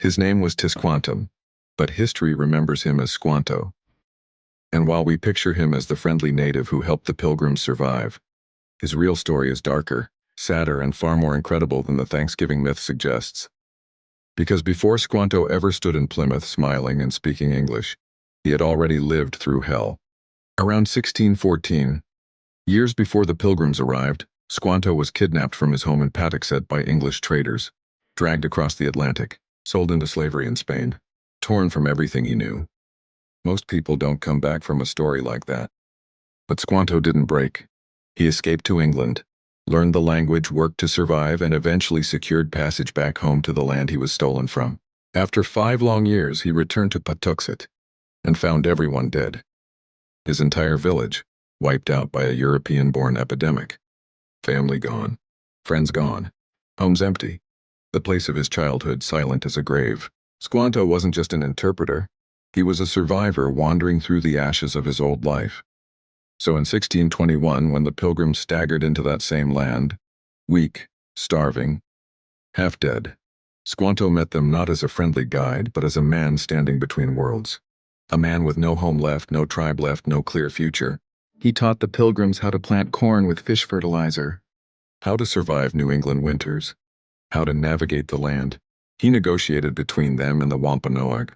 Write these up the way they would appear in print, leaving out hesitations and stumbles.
His name was Tisquantum, but history remembers him as Squanto. And while we picture him as the friendly native who helped the Pilgrims survive, his real story is darker, sadder, and far more incredible than the Thanksgiving myth suggests. Because before Squanto ever stood in Plymouth smiling and speaking English, he had already lived through hell. Around 1614, years before the Pilgrims arrived, Squanto was kidnapped from his home in Patuxet by English traders, dragged across the Atlantic, sold into slavery in Spain, torn from everything he knew. Most people don't come back from a story like that. But Squanto didn't break. He escaped to England, learned the language, worked to survive, and eventually secured passage back home to the land he was stolen from. After 5 long years, he returned to Patuxet and found everyone dead. His entire village wiped out by a European-born epidemic. Family gone, friends gone, homes empty, the place of his childhood silent as a grave. Squanto wasn't just an interpreter. He was a survivor wandering through the ashes of his old life. So in 1621, when the Pilgrims staggered into that same land, weak, starving, half dead, Squanto met them not as a friendly guide, but as a man standing between worlds. A man with no home left, no tribe left, no clear future. He taught the Pilgrims how to plant corn with fish fertilizer, how to survive New England winters, how to navigate the land. He negotiated between them and the Wampanoag.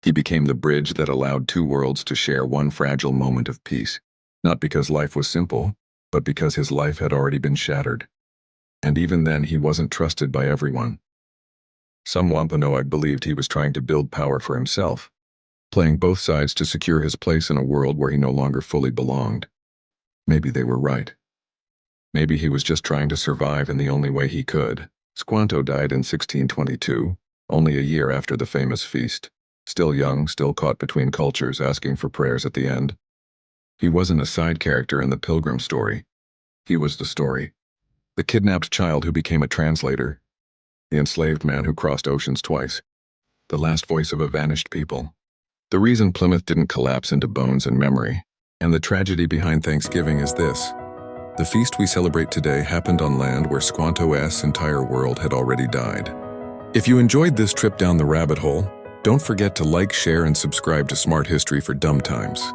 He became the bridge that allowed 2 worlds to share one fragile moment of peace. Not because life was simple, but because his life had already been shattered. And even then, he wasn't trusted by everyone. Some Wampanoag believed he was trying to build power for himself, playing both sides to secure his place in a world where he no longer fully belonged. Maybe they were right. Maybe he was just trying to survive in the only way he could. Squanto died in 1622, only a year after the famous feast. Still young, still caught between cultures, asking for prayers at the end. He wasn't a side character in the Pilgrim story. He was the story. The kidnapped child who became a translator. The enslaved man who crossed oceans twice. The last voice of a vanished people. The reason Plymouth didn't collapse into bones and memory. And the tragedy behind Thanksgiving is this. The feast we celebrate today happened on land where Squanto's entire world had already died. If you enjoyed this trip down the rabbit hole, don't forget to like, share, and subscribe to Smart History for Dumb Times.